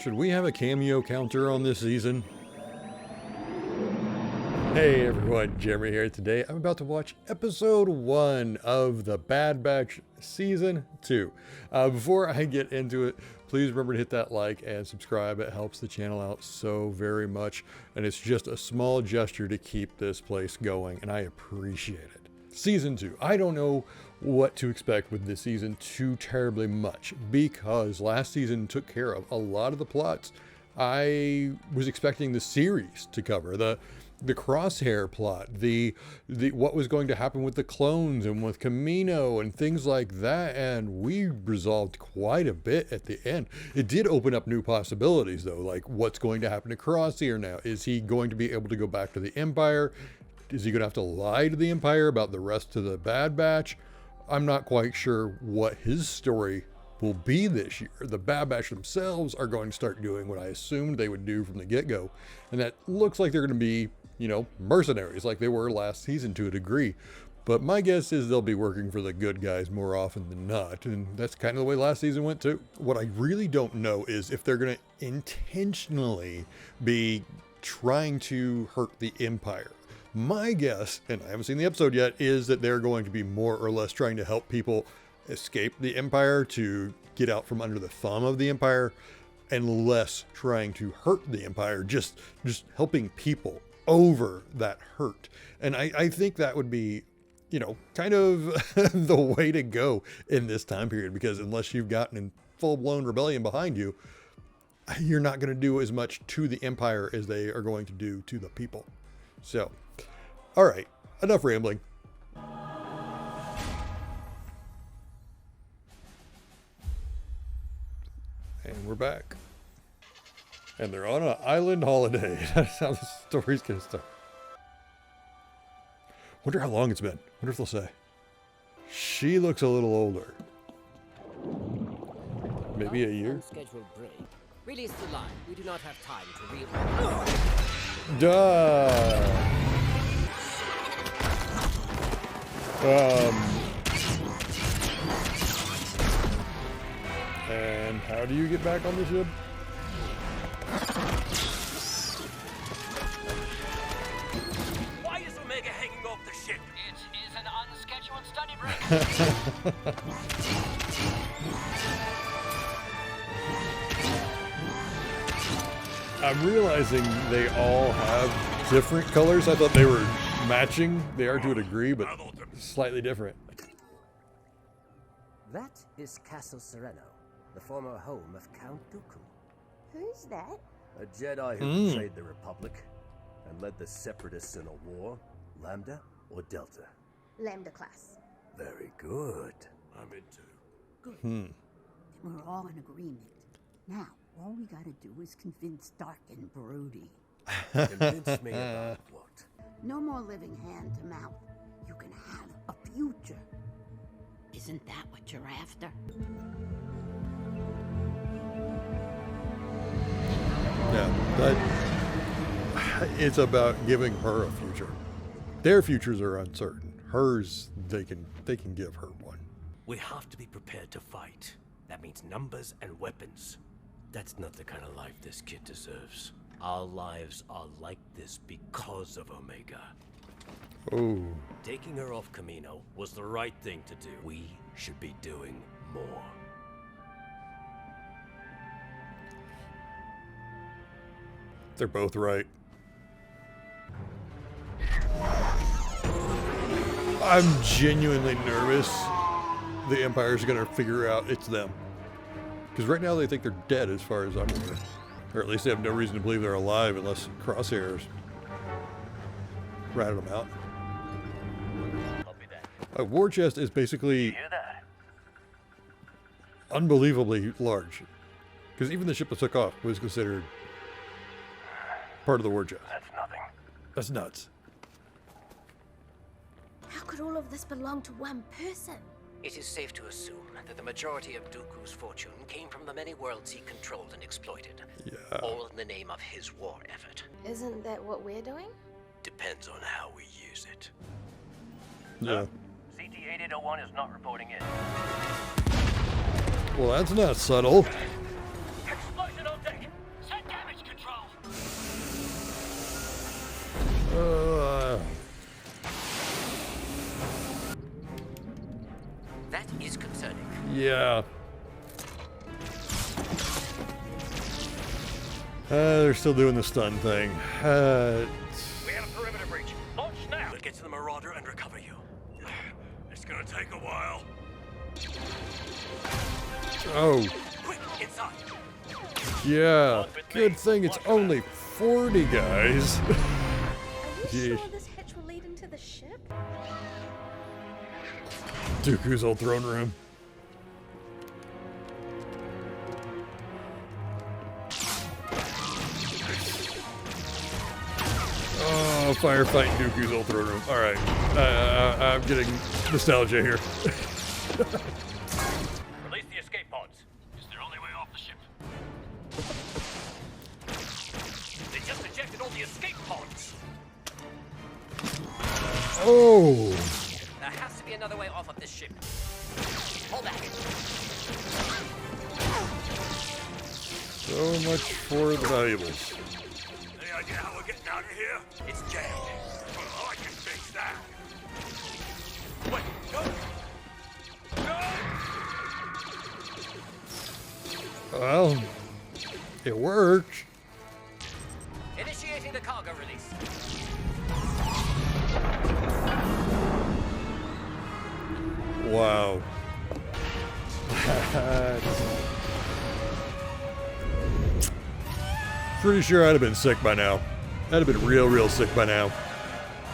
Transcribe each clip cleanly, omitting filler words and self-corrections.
Should we have a cameo counter on this season? Hey everyone, Jeremy here. Today I'm about to watch episode 1 of The Bad Batch season 2. Before I get into it, please remember to hit that like and subscribe. It helps the channel out so very much, and it's just a small gesture to keep this place going, and I appreciate it. Season 2. I don't know what to expect with this season too terribly much, because last season took care of a lot of the plots I was expecting the series to cover. The Crosshair plot, the what was going to happen with the clones and with Kamino and things like that, and we resolved quite a bit at the end. It did open up new possibilities though, like what's going to happen to Crosshair now. Is he going to be able to go back to the Empire? Is he going to have to lie to the Empire about the rest of the Bad Batch? I'm not quite sure what his story will be this year. The Bad Batch themselves are going to start doing what I assumed they would do from the get-go, and that looks like they're going to be, you know, mercenaries like they were last season to a degree. But my guess is they'll be working for the good guys more often than not, and that's kind of the way last season went too. What I really don't know is if they're going to intentionally be trying to hurt the Empire. My guess, and I haven't seen the episode yet, is that they're going to be more or less trying to help people escape the Empire, to get out from under the thumb of the Empire, and less trying to hurt the Empire, just helping people over that hurt. And I think that would be, you know, kind of the way to go in this time period, because unless you've gotten in full-blown rebellion behind you, you're not going to do as much to the Empire as they are going to do to the people. So, all right, enough rambling. And we're back. And they're on an island holiday. That's how the story's gonna start. Wonder how long it's been. Wonder if they'll say. She looks a little older. Maybe a year? Scheduled break. Release the line. We do not have time to read. Duh. And how do you get back on the ship? Why is Omega hanging off the ship? It is an unscheduled study break. I'm realizing they all have different colors. I thought they were matching. They are to a degree, but slightly different. That is Castle Sereno, the former home of Count Dooku. Who's that? A Jedi who betrayed the Republic and led the Separatists in a war. Lambda or Delta? Lambda class. Very good. I'm into. Good. We're all in agreement. Now, all we gotta do is convince Dark and Brody. Convince me about what? No more living hand to mouth. You can have a future. Isn't that what you're after? Yeah, but it's about giving her a future. Their futures are uncertain. Hers, they can give her one. We have to be prepared to fight. That means numbers and weapons. That's not the kind of life this kid deserves. Our lives are like this because of Omega. Oh. Taking her off Kamino was the right thing to do. We should be doing more. They're both right. I'm genuinely nervous the Empire's gonna figure out it's them. Because right now they think they're dead as far as I'm aware. Or at least they have no reason to believe they're alive unless Crosshairs ratted them out. A war chest is basically unbelievably large. Because even the ship that took off was considered part of the war chest. That's nothing. That's nuts. How could all of this belong to one person? It is safe to assume that the majority of Dooku's fortune came from the many worlds he controlled and exploited. Yeah. All in the name of his war effort. Isn't that what we're doing? Depends on how we use it. Yeah. CT-8801 is not reporting in. Well, that's not subtle. Explosion on deck! Yeah. They're still doing the stun thing. We have a perimeter breach. Launch now. We'll get to the Marauder and recover you. It's gonna take a while. Oh, Quick, inside. yeah. Good thing it's only 40 guys. Are you Jeez. sure this hitch will lead into the ship? Dooku's old throne room. Oh, firefighting Dooku's old throne room. All right, I'm getting nostalgia here. Release the escape pods. It's their only way off the ship. They just ejected all the escape pods. Oh, There has to be another way off of this ship. Hold back. so much for the valuables. Any idea how we're getting out of here? It's jammed. Well, I can fix that. Wait, go! Go! Well, it worked. Initiating the cargo release. Wow. Pretty sure I'd have been sick by now. I'd have been real sick by now.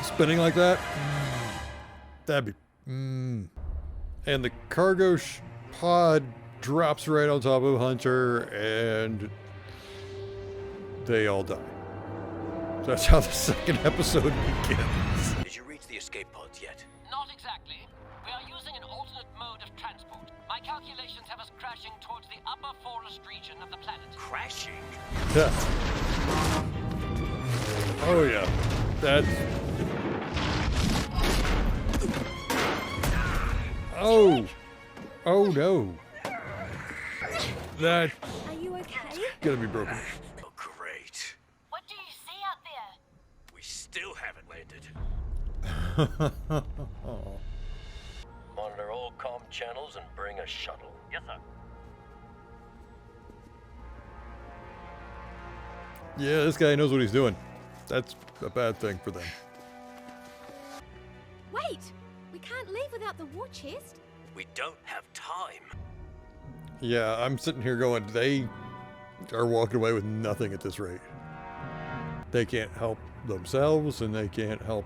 Spinning like that? That'd be... And the cargo pod drops right on top of Hunter, and they all die. That's how the second episode begins. Did you reach the escape pods yet? Not exactly. We are using an alternate mode of transport. My calculations have us crashing towards the upper forest region of the planet. Crashing? Yeah. Oh yeah. That's... Oh! Oh no. That's Are you okay? gonna be broken. Oh, great. What do you see out there? We still haven't landed. Oh. Monitor all comm channels and bring a shuttle. Yes, sir. Yeah, this guy knows what he's doing. That's a bad thing for them. Wait! We can't leave without the war chest. We don't have time. Yeah, I'm sitting here going, they are walking away with nothing at this rate. They can't help themselves and they can't help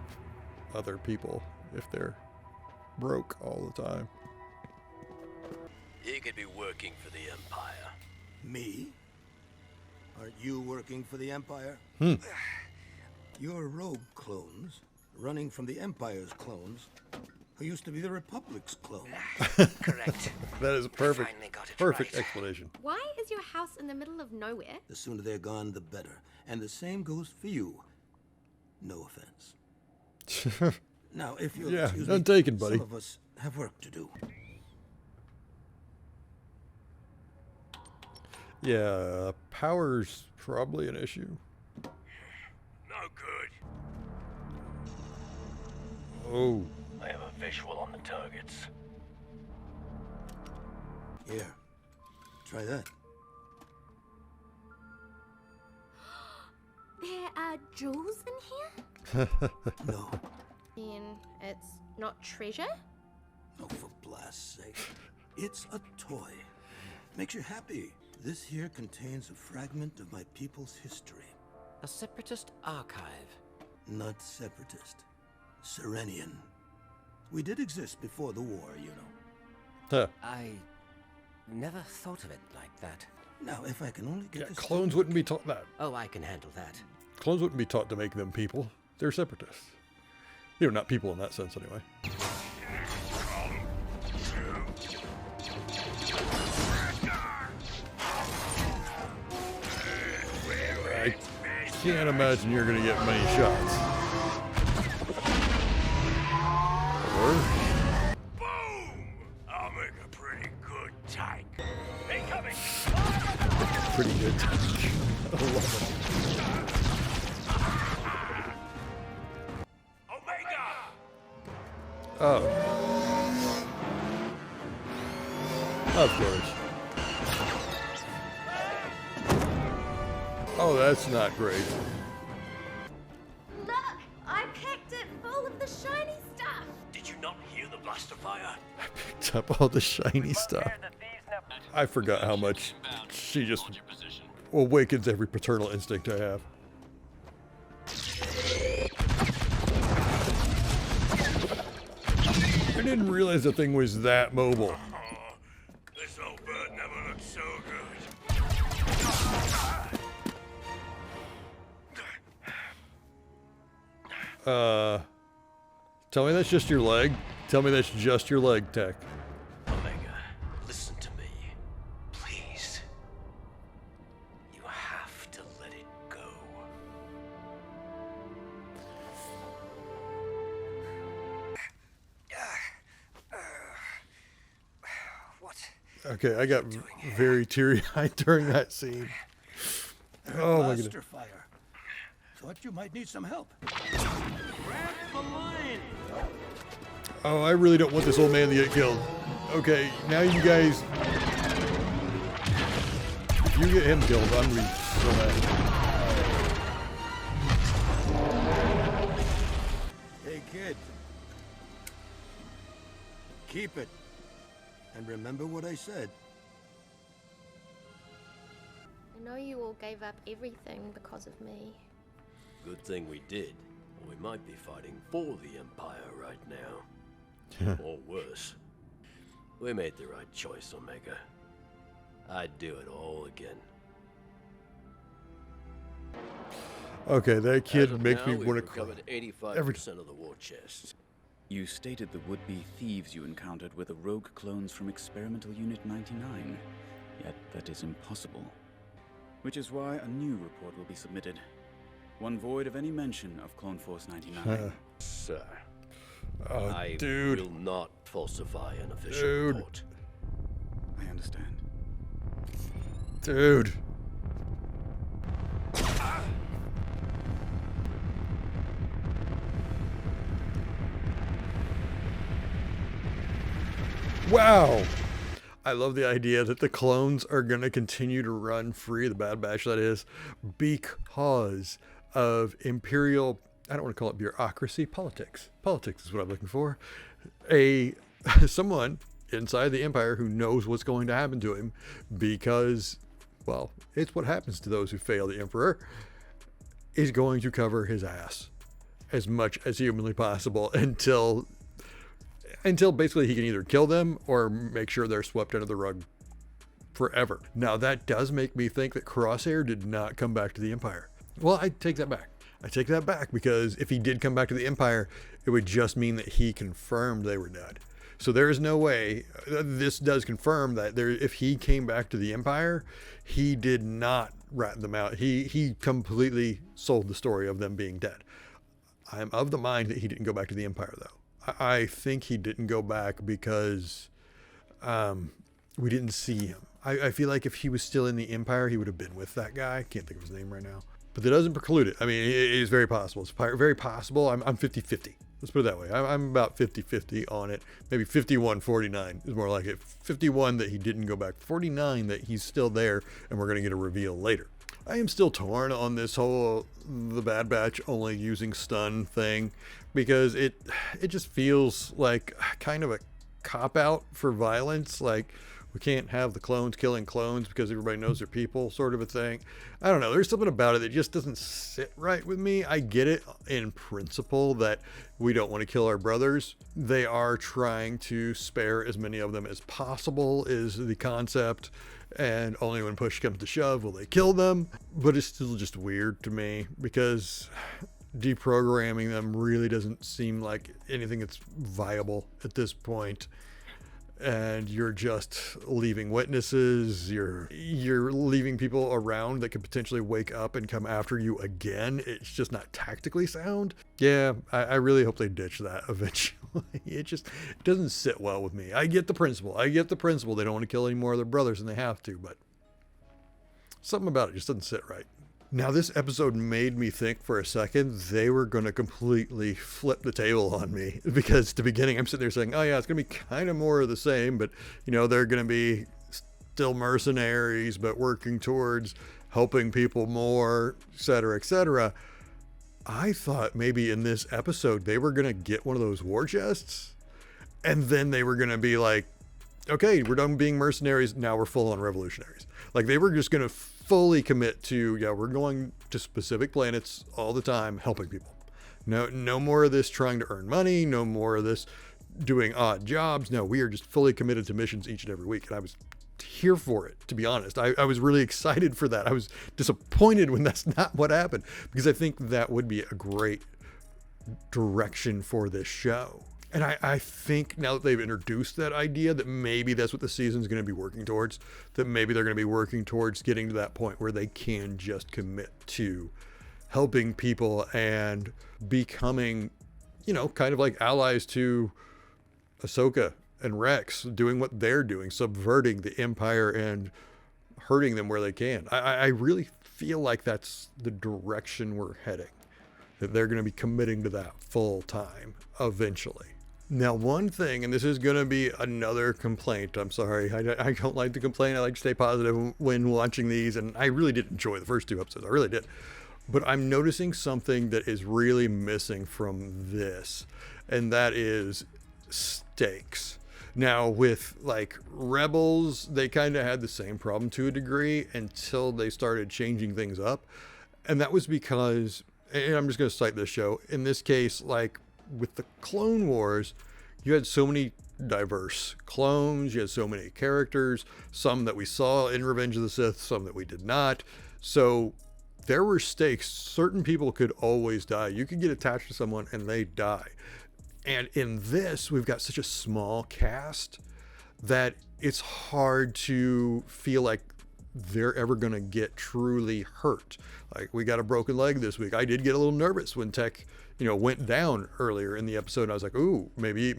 other people if they're broke all the time. You could be working for the Empire. Me? Aren't you working for the Empire? You're rogue clones, running from the Empire's clones, who used to be the Republic's clones. Correct. That is a perfect, Finally got it perfect right. explanation. Why is your house in the middle of nowhere? The sooner they're gone, the better. And the same goes for you. No offense. Now, if you'll Yeah, excuse none me, taken, buddy. some of us have work to do. Yeah, power's probably an issue. No good. Oh, I have a visual on the targets. Here, try that. There are jewels in here? No. Then it's not treasure? Oh, for blast's sake. It's a toy. Makes you happy. This here contains a fragment of my people's history. A separatist archive. Not separatist. Serenian. We did exist before the war, you know. huh. I never thought of it like that. Now, if I can only get Yeah, this clones wouldn't be taught that. Oh, I can handle that. Clones wouldn't be taught to make them people. They're separatists. You know, not people in that sense, anyway. I can't imagine you're going to get many shots. Or, Boom! I'll make a pretty good tank. Incoming! pretty good tank. I love it. Omega! Oh. Of course. Oh, that's not great. Look, I packed it full of the shiny stuff. Did you not hear the blaster fire? I picked up all the shiny stuff. I forgot how much she just awakens every paternal instinct I have. I didn't realize the thing was that mobile. This old bird never looked so good. Tell me that's just your leg. Tell me that's just your leg, Tech. Omega, listen to me. Please. You have to let it go. What? Okay, I got very teary-eyed during that scene. Oh my goodness. Blaster fire. Thought you might need some help. Oh, I really don't want this old man to get killed. Okay, now you guys... If you get him killed, I'm gonna be so mad. Hey, kid. Keep it. And remember what I said. I know you all gave up everything because of me. Good thing we did. We might be fighting for the Empire right now. Or worse. We made the right choice, Omega. I'd do it all again. Okay, that As kid of makes now, me we've want to cry. recovered 85% Every of the war chests. You stated the would-be thieves you encountered were the rogue clones from Experimental Unit 99. Yet that is impossible. Which is why a new report will be submitted. One void of any mention of Clone Force 99. Sir, Oh, I dude. will not falsify an official Dude. report. I understand. Dude. Wow. I love the idea that the clones are going to continue to run free, the Bad Batch that is, because of Imperial, I don't want to call it bureaucracy, politics. Politics is what I'm looking for. Someone inside the Empire who knows what's going to happen to him because, well, it's what happens to those who fail the Emperor, is going to cover his ass as much as humanly possible until basically he can either kill them or make sure they're swept under the rug forever. Now that does make me think that Crosshair did not come back to the Empire. Well, I take that back. I take that back because if he did come back to the Empire, it would just mean that he confirmed they were dead. So there is no way, this does confirm that if he came back to the Empire, he did not rat them out. He completely sold the story of them being dead. I'm of the mind that he didn't go back to the Empire though. I think he didn't go back because we didn't see him. I feel like if he was still in the Empire, he would have been with that guy. I can't think of his name right now. But that doesn't preclude it. I mean, it is very possible. It's very possible. I'm 50-50. Let's put it that way. I'm about 50-50 on it. Maybe 51-49 is more like it. 51 that he didn't go back. 49 that he's still there, and we're going to get a reveal later. I am still torn on this whole the Bad Batch only using stun thing because it just feels like kind of a cop-out for violence. Like, we can't have the clones killing clones because everybody knows they're people, sort of a thing. I don't know. There's something about it that just doesn't sit right with me. I get it in principle that we don't want to kill our brothers. They are trying to spare as many of them as possible is the concept. And only when push comes to shove will they kill them. But it's still just weird to me because deprogramming them really doesn't seem like anything that's viable at this point. And you're just leaving witnesses, you're leaving people around that could potentially wake up and come after you again. It's just not tactically sound. Yeah, I really hope they ditch that eventually. It doesn't sit well with me. I get the principle. They don't want to kill any more of their brothers than they have to, but something about it just doesn't sit right. Now, this episode made me think for a second they were going to completely flip the table on me, because at the beginning I'm sitting there saying, oh yeah, it's going to be kind of more of the same, but you know, they're going to be still mercenaries, but working towards helping people more, etc., etc. I thought maybe in this episode they were going to get one of those war chests, and then they were going to be like, okay, we're done being mercenaries, now we're full on revolutionaries. Like, they were just going to fully commit to, yeah, we're going to specific planets all the time, helping people. No more of this trying to earn money, no more of this doing odd jobs. No, we are just fully committed to missions each and every week. And I was here for it, to be honest. I was really excited for that. I was disappointed when that's not what happened, because I think that would be a great direction for this show. And I think now that they've introduced that idea, that maybe that's what the season's going to be working towards, that maybe they're going to be working towards getting to that point where they can just commit to helping people and becoming, you know, kind of like allies to Ahsoka and Rex, doing what they're doing, subverting the Empire and hurting them where they can. I really feel like that's the direction we're heading, that they're going to be committing to that full time eventually. Now, one thing, and this is going to be another complaint, I'm sorry, I don't like to complain, I like to stay positive when watching these, and I really did enjoy the first 2 episodes, I really did. But I'm noticing something that is really missing from this, and that is stakes. Now, with like Rebels, they kind of had the same problem to a degree until they started changing things up. And that was because, and I'm just going to cite this show, in this case, like with the Clone Wars, you had so many diverse clones, you had so many characters, some that we saw in Revenge of the Sith, some that we did not. So there were stakes. Certain people could always die. You could get attached to someone and they die. And in this, we've got such a small cast that it's hard to feel like they're ever going to get truly hurt. Like, we got a broken leg this week. I did get a little nervous when Tech, went down earlier in the episode. I was like, ooh, maybe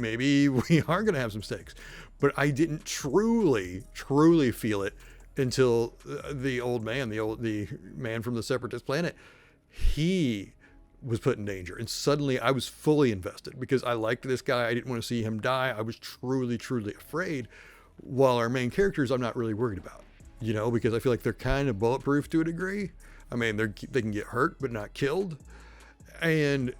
we are going to have some stakes. But I didn't truly feel it until the old man, the man from the Separatist planet, he was put in danger. And suddenly I was fully invested because I liked this guy. I didn't want to see him die. I was truly afraid. While our main characters, I'm not really worried about, because I feel like they're kind of bulletproof to a degree. I mean, they can get hurt, but not killed. And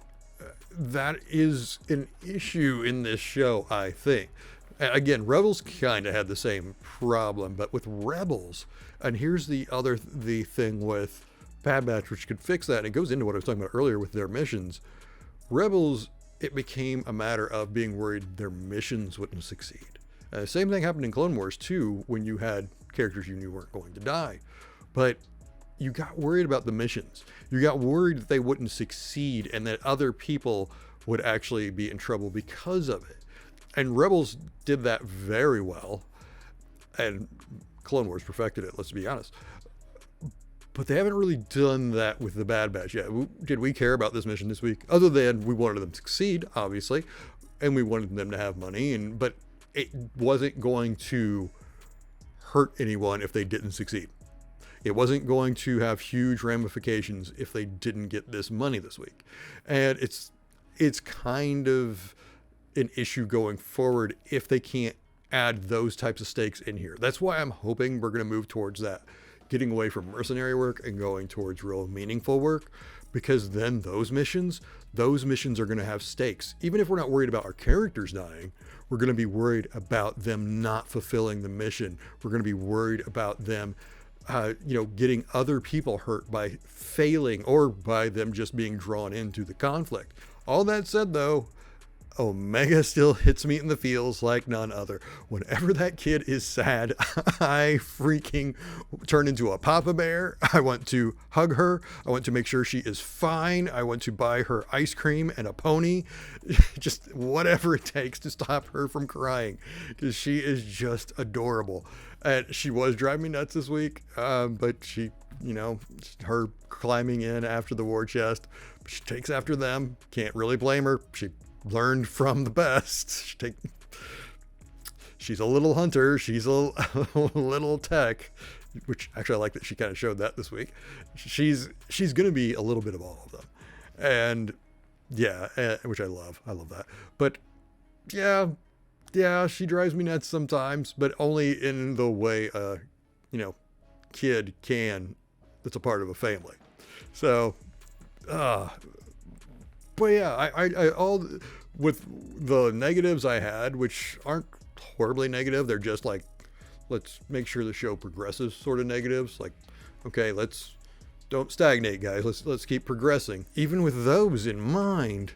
that is an issue in this show, I think. Again, Rebels kind of had the same problem, but with Rebels, and here's the thing with Bad Batch, which could fix that, and it goes into what I was talking about earlier with their missions. Rebels, it became a matter of being worried their missions wouldn't succeed. Same thing happened in Clone Wars too, when you had characters you knew weren't going to die. But you got worried about the missions. You got worried that they wouldn't succeed and that other people would actually be in trouble because of it. And Rebels did that very well. And Clone Wars perfected it, let's be honest. But they haven't really done that with the Bad Batch yet. Did we care about this mission this week? Other than we wanted them to succeed, obviously. And we wanted them to have money. But it wasn't going to hurt anyone if they didn't succeed. It wasn't going to have huge ramifications if they didn't get this money this week. And it's kind of an issue going forward if they can't add those types of stakes in here. That's why I'm hoping we're going to move towards that, getting away from mercenary work and going towards real meaningful work, because then those missions are going to have stakes. Even if we're not worried about our characters dying, we're going to be worried about them not fulfilling the mission. We're going to be worried about them getting other people hurt by failing or by them just being drawn into the conflict. All that said, though, Omega still hits me in the feels like none other. Whenever that kid is sad, I freaking turn into a Papa Bear. I want to hug her. I want to make sure she is fine. I want to buy her ice cream and a pony. Just whatever it takes to stop her from crying, because she is just adorable. And she was driving me nuts this week, but she, her climbing in after the war chest, she takes after them. Can't really blame her. She learned from the best. She's a little hunter. She's a little Tech. which actually I like that she kind of showed that this week. She's going to be a little bit of all of them. And yeah, which I love that. But yeah, she drives me nuts sometimes, but only in the way a, kid can that's a part of a family. So, but yeah, I all with the negatives I had, which aren't horribly negative, they're just like, let's make sure the show progresses sort of negatives. Like, okay, don't stagnate, guys. Let's keep progressing. Even with those in mind,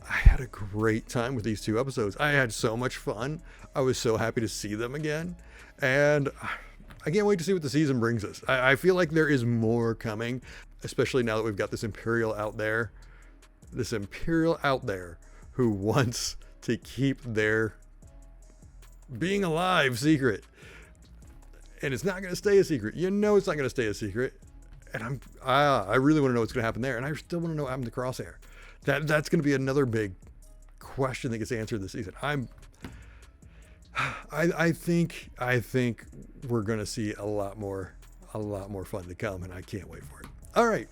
I had a great time with these 2 episodes. I had so much fun. I was so happy to see them again. And I can't wait to see what the season brings us. I feel like there is more coming, especially now that we've got this Imperial out there. This Imperial out there who wants to keep their being alive secret. And it's not going to stay a secret. It's not going to stay a secret. And I really want to know what's going to happen there. And I still want to know what happened to Crosshair. That's going to be another big question that gets answered this season. I think we're going to see a lot more fun to come, and I can't wait for it. All right.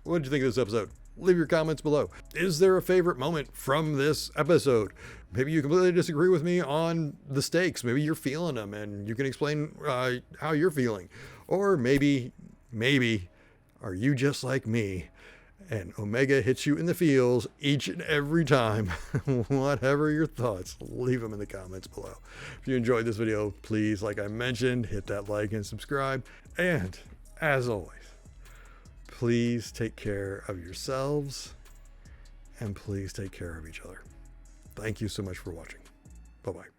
What did you think of this episode? Leave your comments below. Is there a favorite moment from this episode? Maybe you completely disagree with me on the stakes. Maybe you're feeling them and you can explain how you're feeling. Or maybe are you just like me and Omega hits you in the feels each and every time? Whatever your thoughts, leave them in the comments below. If you enjoyed this video, please, like I mentioned, hit that like and subscribe. And as always, please take care of yourselves and please take care of each other. Thank you so much for watching. Bye-bye.